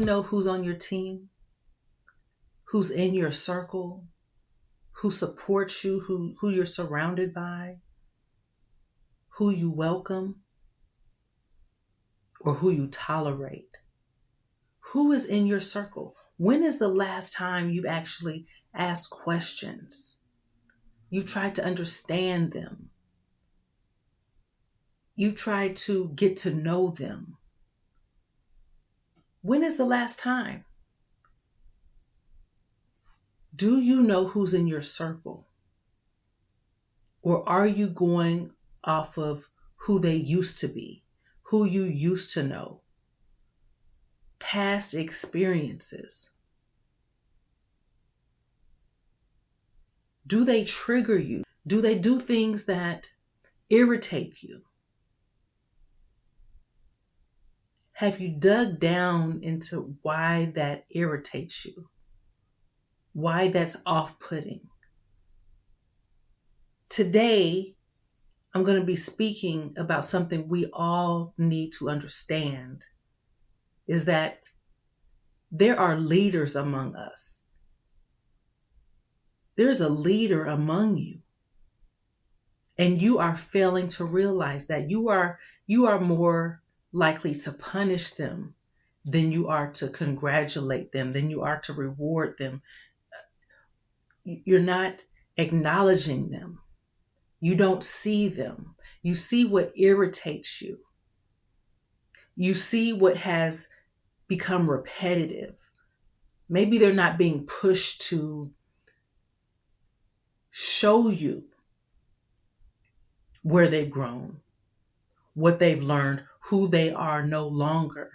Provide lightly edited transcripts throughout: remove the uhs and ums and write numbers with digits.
you know who's on your team? Who's in your circle? Who supports you? Who you're surrounded by? Who you welcome? Or who you tolerate? Who is in your circle? When is the last time you actually asked questions? You tried to understand them. You tried to get to know them. When is the last time? Do you know who's in your circle? Or are you going off of who they used to be, who you used to know, past experiences? Do they trigger you? Do they do things that irritate you? Have you dug down into why that irritates you? Why that's off-putting? Today, I'm going to be speaking about something we all need to understand, is that there are leaders among us. There's a leader among you. And you are failing to realize that you are more likely to punish them than you are to congratulate them, than you are to reward them. You're not acknowledging them. You don't see them. You see what irritates you. You see what has become repetitive. Maybe they're not being pushed to show you where they've grown, what they've learned, who they are no longer.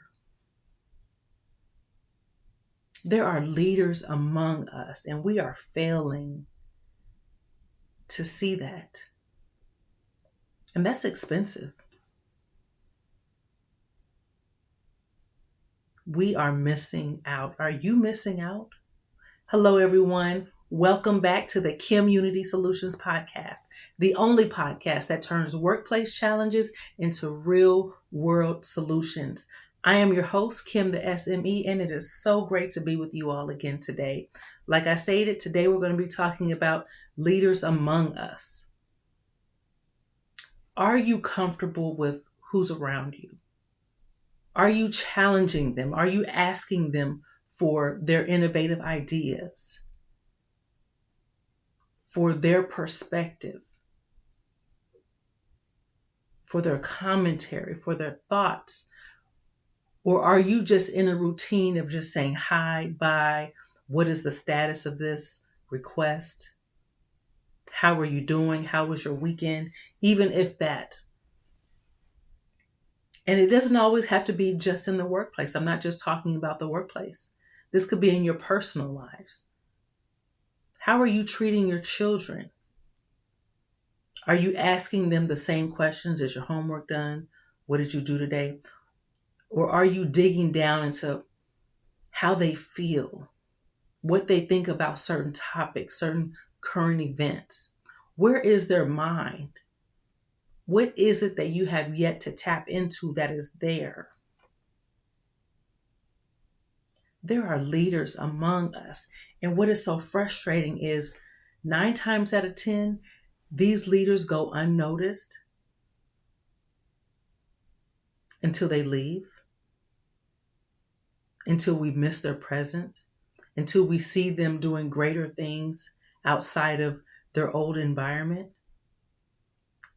There are leaders among us, and we are failing to see that. And that's expensive. We are missing out. Are you missing out? Hello, everyone. Welcome back to the KimUnity Soulutions podcast, the only podcast that turns workplace challenges into real world solutions. I am your host, Kim the SME, and it is so great to be with you all again today. Like I stated, today we're going to be talking about leaders among us. Are you comfortable with who's around you? Are you challenging them? Are you asking them for their innovative ideas, for their perspective, for their commentary, for their thoughts? Or are you just in a routine of just saying hi, bye, what is the status of this request? How are you doing? How was your weekend? Even if that. And it doesn't always have to be just in the workplace. I'm not just talking about the workplace. This could be in your personal lives. How are you treating your children? Are you asking them the same questions? Is your homework done? What did you do today? Or are you digging down into how they feel, what they think about certain topics, certain current events? Where is their mind? What is it that you have yet to tap into that is there? There are leaders among us. And what is so frustrating is 9 times out of 10, these leaders go unnoticed until they leave, until we miss their presence, until we see them doing greater things outside of their old environment.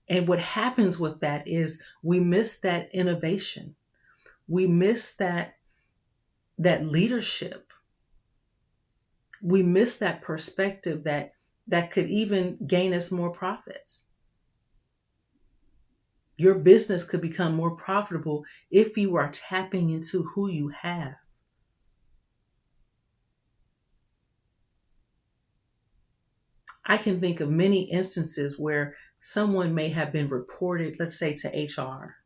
And what happens with that is we miss that innovation. We miss that leadership. We miss that perspective that could even gain us more profits. Your business could become more profitable if you are tapping into who you have. I can think of many instances where someone may have been reported, let's say, to HR,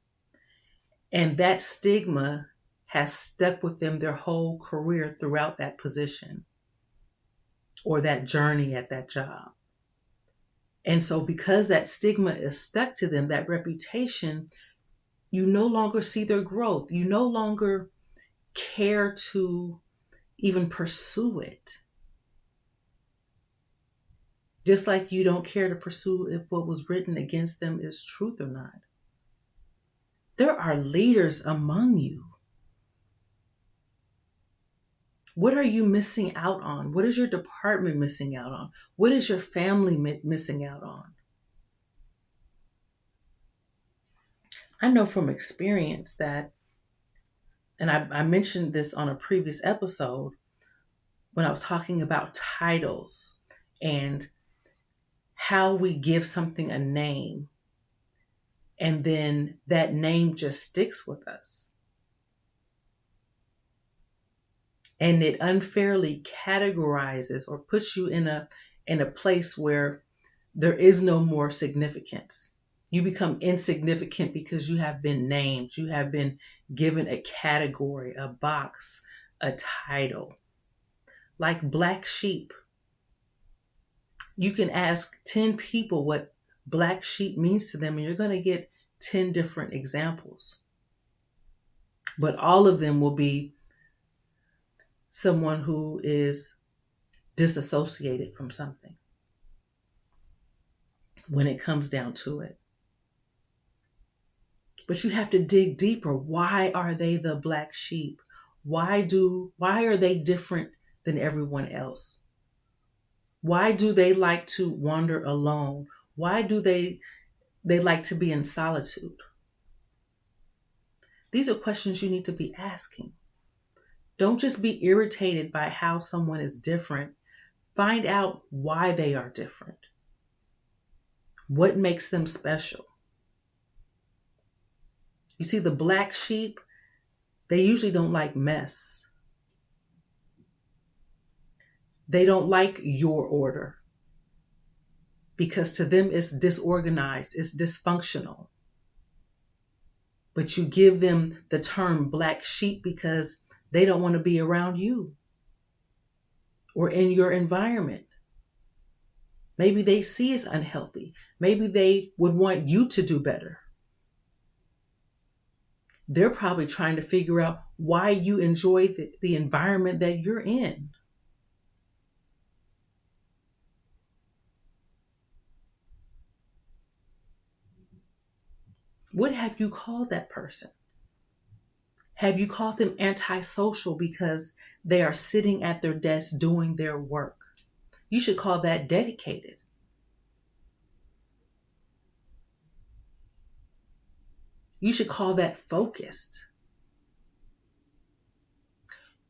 and that stigma has stuck with them their whole career throughout that position or that journey at that job. And so because that stigma is stuck to them, that reputation, you no longer see their growth. You no longer care to even pursue it. Just like you don't care to pursue if what was written against them is truth or not. There are leaders among you. What are you missing out on? What is your department missing out on? What is your family missing out on? I know from experience that, and I mentioned this on a previous episode when I was talking about titles and how we give something a name, and then that name just sticks with us. And it unfairly categorizes or puts you in a place where there is no more significance. You become insignificant because you have been named. You have been given a category, a box, a title. Like black sheep. You can ask 10 people what black sheep means to them, and you're going to get 10 different examples. But all of them will be someone who is disassociated from something when it comes down to it. But you have to dig deeper. Why are they the black sheep? Why are they different than everyone else? Why do they like to wander alone? Why do they like to be in solitude? These are questions you need to be asking. Don't just be irritated by how someone is different. Find out why they are different. What makes them special? You see, the black sheep, they usually don't like mess. They don't like your order because to them it's disorganized, it's dysfunctional. But you give them the term black sheep because they don't want to be around you or in your environment. Maybe they see it's unhealthy. Maybe they would want you to do better. They're probably trying to figure out why you enjoy the environment that you're in. What have you called that person? Have you called them antisocial because they are sitting at their desk doing their work? You should call that dedicated. You should call that focused.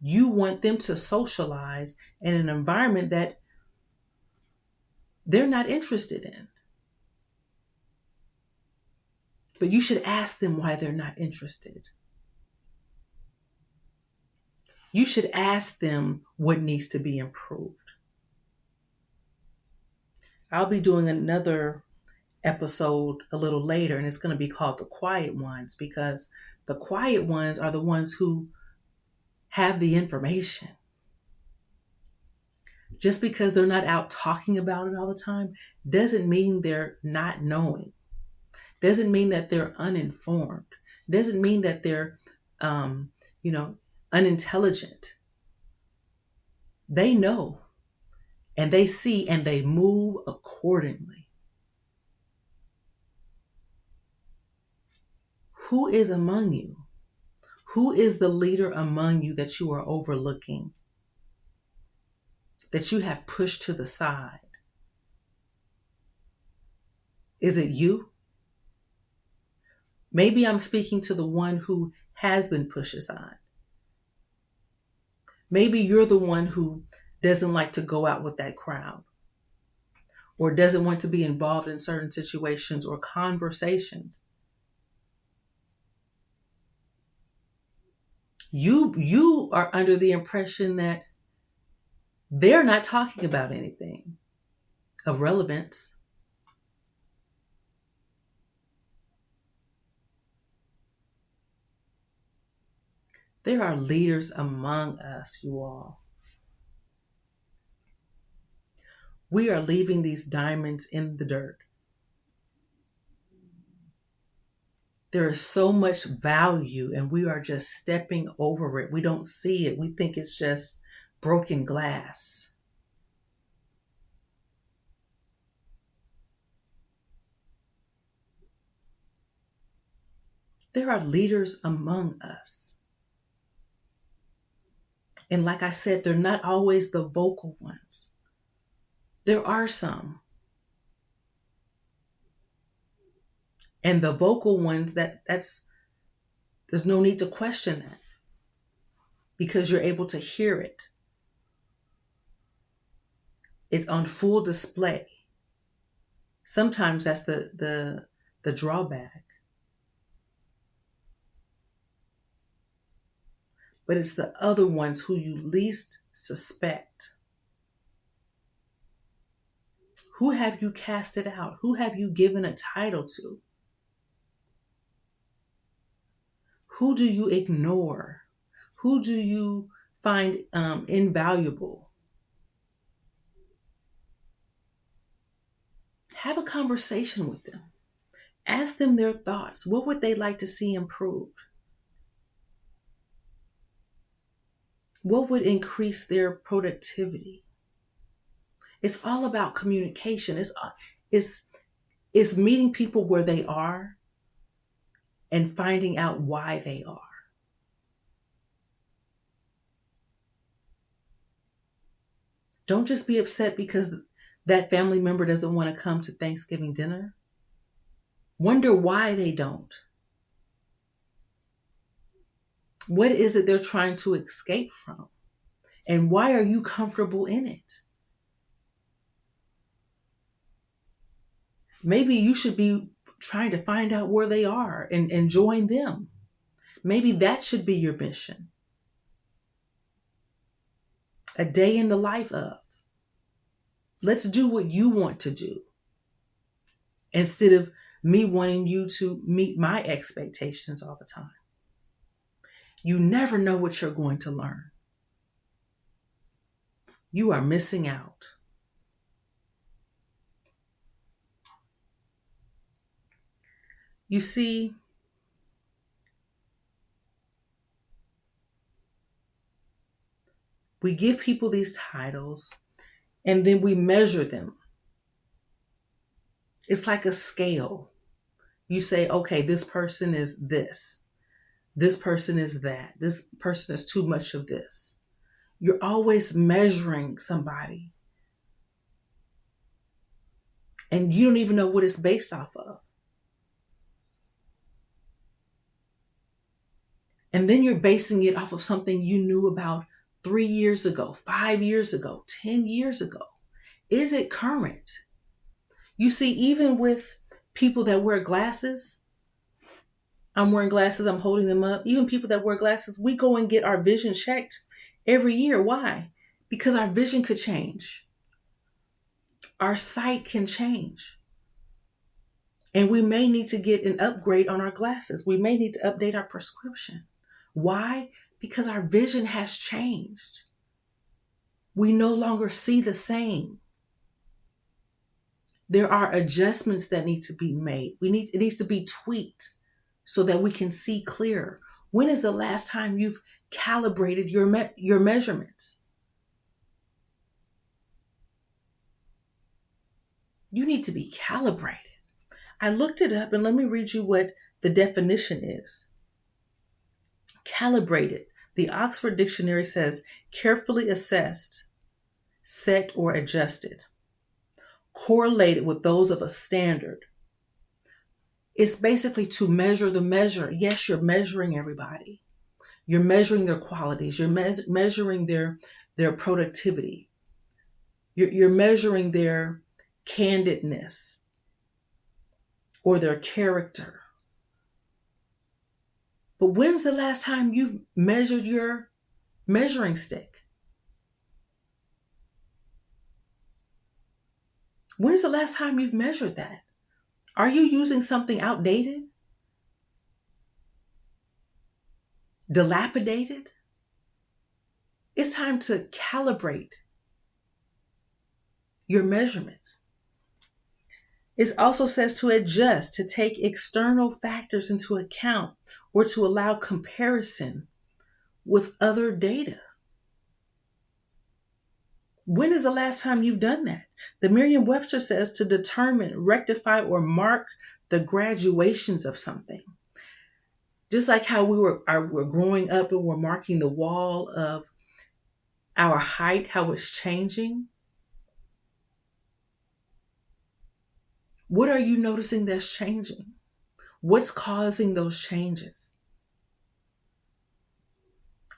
You want them to socialize in an environment that they're not interested in. But you should ask them why they're not interested. You should ask them what needs to be improved. I'll be doing another episode a little later, and it's going to be called The Quiet Ones, because the quiet ones are the ones who have the information. Just because they're not out talking about it all the time doesn't mean they're not knowing. Doesn't mean that they're uninformed. Doesn't mean that they're, unintelligent. They know, and they see, and they move accordingly. Who is among you? Who is the leader among you that you are overlooking, that you have pushed to the side? Is it you? Maybe I'm speaking to the one who has been pushed aside. Maybe you're the one who doesn't like to go out with that crowd or doesn't want to be involved in certain situations or conversations. You are under the impression that they're not talking about anything of relevance. There are leaders among us, you all. We are leaving these diamonds in the dirt. There is so much value and we are just stepping over it. We don't see it. We think it's just broken glass. There are leaders among us. And like I said, they're not always the vocal ones. There are some. And the vocal ones, that's there's no need to question that because you're able to hear it. It's on full display. Sometimes that's the drawback. But it's the other ones who you least suspect. Who have you casted out? Who have you given a title to? Who do you ignore? Who do you find invaluable? Have a conversation with them. Ask them their thoughts. What would they like to see improved? What would increase their productivity? It's all about communication. It's meeting people where they are and finding out why they are. Don't just be upset because that family member doesn't want to come to Thanksgiving dinner. Wonder why they don't. What is it they're trying to escape from? And why are you comfortable in it? Maybe you should be trying to find out where they are and join them. Maybe that should be your mission. A day in the life of. Let's do what you want to do instead of me wanting you to meet my expectations all the time. You never know what you're going to learn. You are missing out. You see, we give people these titles and then we measure them. It's like a scale. You say, okay, this person is this. This person is that. This person is too much of this. You're always measuring somebody. And you don't even know what it's based off of. And then you're basing it off of something you knew about 3 years ago, 5 years ago, 10 years ago. Is it current? You see, even with people that wear glasses, I'm wearing glasses, I'm holding them up. Even people that wear glasses, we go and get our vision checked every year. Why? Because our vision could change. Our sight can change. And we may need to get an upgrade on our glasses. We may need to update our prescription. Why? Because our vision has changed. We no longer see the same. There are adjustments that need to be made. It needs to be tweaked so that we can see clearer. When is the last time you've calibrated your measurements? You need to be calibrated. I looked it up and let me read you what the definition is. Calibrated. The Oxford Dictionary says carefully assessed, set or adjusted, correlated with those of a standard. It's basically to measure the measure. Yes, you're measuring everybody. You're measuring their qualities. You're measuring their productivity. You're measuring their candidness or their character. But when's the last time you've measured your measuring stick? When's the last time you've measured that? Are you using something outdated? Dilapidated? It's time to calibrate your measurements. It also says to adjust, to take external factors into account, or to allow comparison with other data. When is the last time you've done that? The Merriam-Webster says to determine, rectify, or mark the graduations of something. Just like how we're growing up and we're marking the wall of our height, how it's changing. What are you noticing that's changing? What's causing those changes?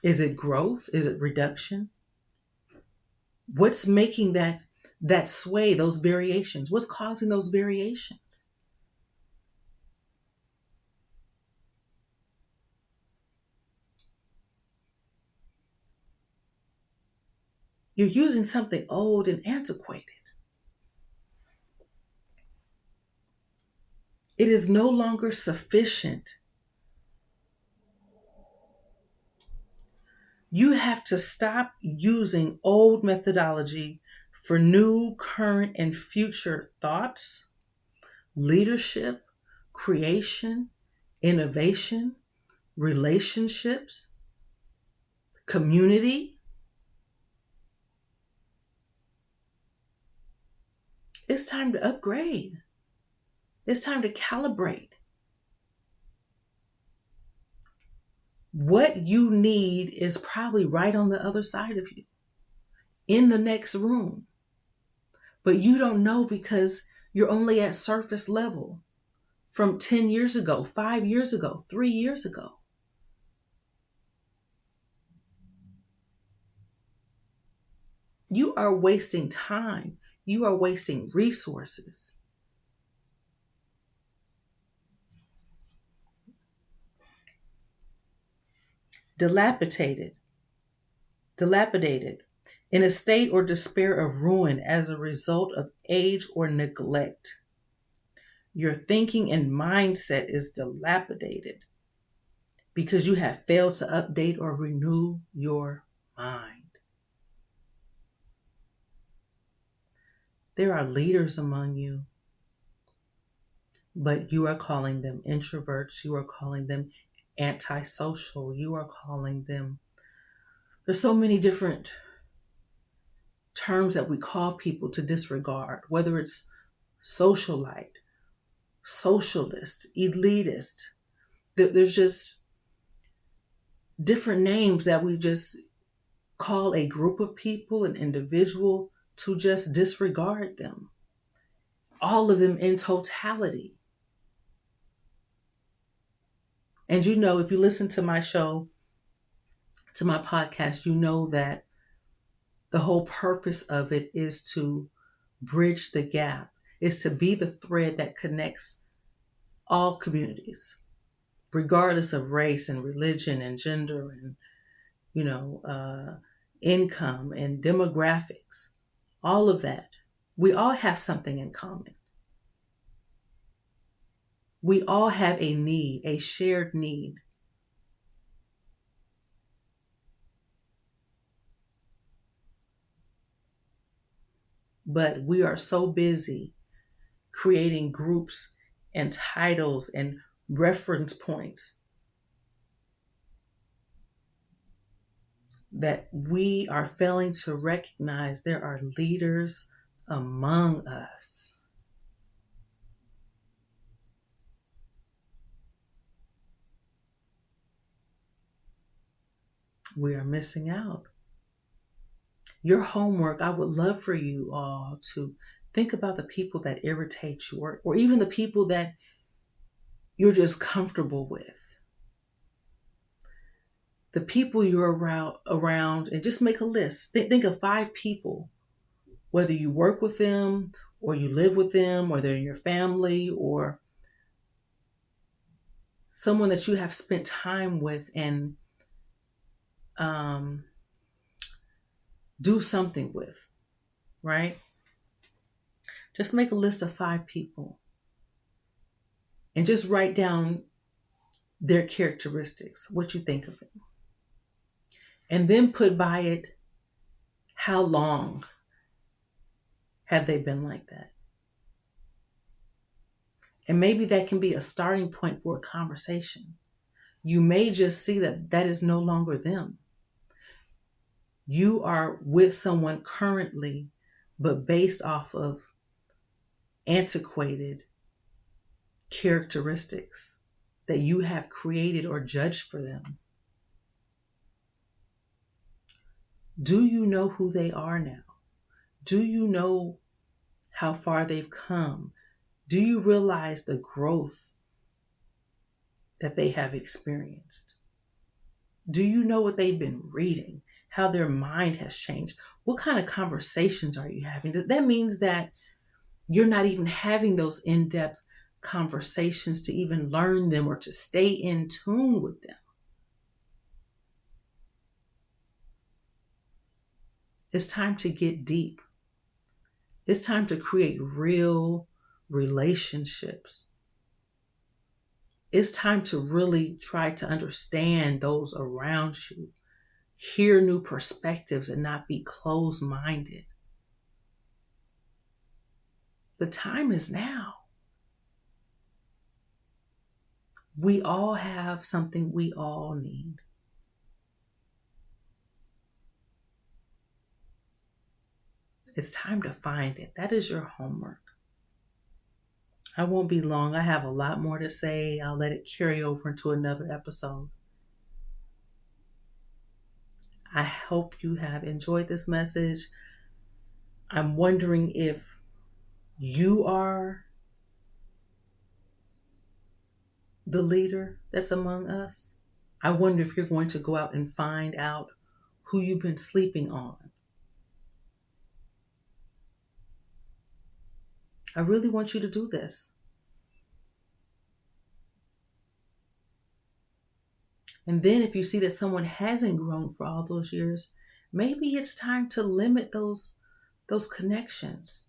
Is it growth? Is it reduction? What's making that sway, those variations? What's causing those variations? You're using something old and antiquated. It is no longer sufficient. You have to stop using old methodology for new, current, and future thoughts, leadership, creation, innovation, relationships, community. It's time to upgrade. It's time to calibrate. What you need is probably right on the other side of you, in the next room. But you don't know because you're only at surface level from 10 years ago, 5 years ago, 3 years ago. You are wasting time. You are wasting resources. Dilapidated, in a state or despair of ruin as a result of age or neglect. Your thinking and mindset is dilapidated because you have failed to update or renew your mind. There are leaders among you, but you are calling them introverts. You are calling them antisocial. You are calling them, there's so many different terms that we call people to disregard, whether it's socialite, socialist, elitist. There's just different names that we just call a group of people, an individual, to just disregard them. All of them in totality. And you know, if you listen to my show, to my podcast, you know that the whole purpose of it is to bridge the gap, is to be the thread that connects all communities, regardless of race and religion and gender and, income and demographics, all of that. We all have something in common. We all have a need, a shared need. But we are so busy creating groups and titles and reference points that we are failing to recognize there are leaders among us. We are missing out. Your homework, I would love for you all to think about the people that irritate you, or even the people that you're just comfortable with. The people you're around, and just make a list. Think of 5 people, whether you work with them, or you live with them, or they're in your family, or someone that you have spent time with, and do something with, right? Just make a list of 5 people and just write down their characteristics, what you think of them. And then put by it, how long have they been like that? And maybe that can be a starting point for a conversation. You may just see that that is no longer them. You are with someone currently, but based off of antiquated characteristics that you have created or judged for them. Do you know who they are now? Do you know how far they've come? Do you realize the growth that they have experienced? Do you know what they've been reading? How their mind has changed? What kind of conversations are you having? That means that you're not even having those in-depth conversations to even learn them or to stay in tune with them. It's time to get deep. It's time to create real relationships. It's time to really try to understand those around you, hear new perspectives, and not be closed-minded. The time is now. We all have something we all need. It's time to find it. That is your homework. I won't be long. I have a lot more to say. I'll let it carry over into another episode. I hope you have enjoyed this message. I'm wondering if you are the leader that's among us. I wonder if you're going to go out and find out who you've been sleeping on. I really want you to do this. And then if you see that someone hasn't grown for all those years, maybe it's time to limit those connections.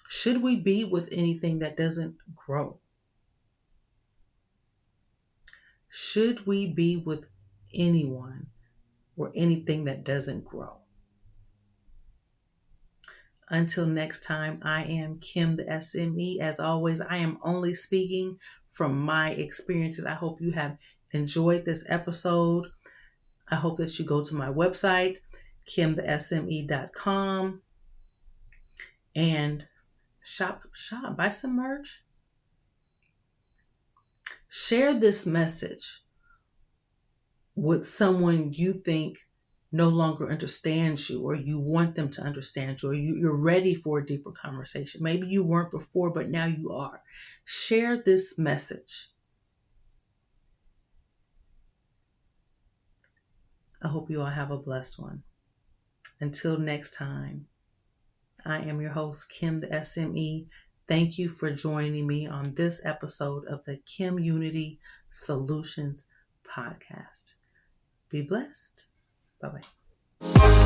Should we be with anything that doesn't grow? Should we be with anyone or anything that doesn't grow? Until next time, I am Kim the SME. As always, I am only speaking from my experiences. I hope you have enjoyed this episode. I hope that you go to my website, kimthesme.com, and shop, buy some merch. Share this message with someone you think no longer understands you, or you want them to understand you, or you're ready for a deeper conversation. Maybe you weren't before, but now you are. Share this message. I hope you all have a blessed one. Until next time, I am your host, Kim the SME. Thank you for joining me on this episode of the KimUnity Soulutions podcast. Be blessed. Bye-bye.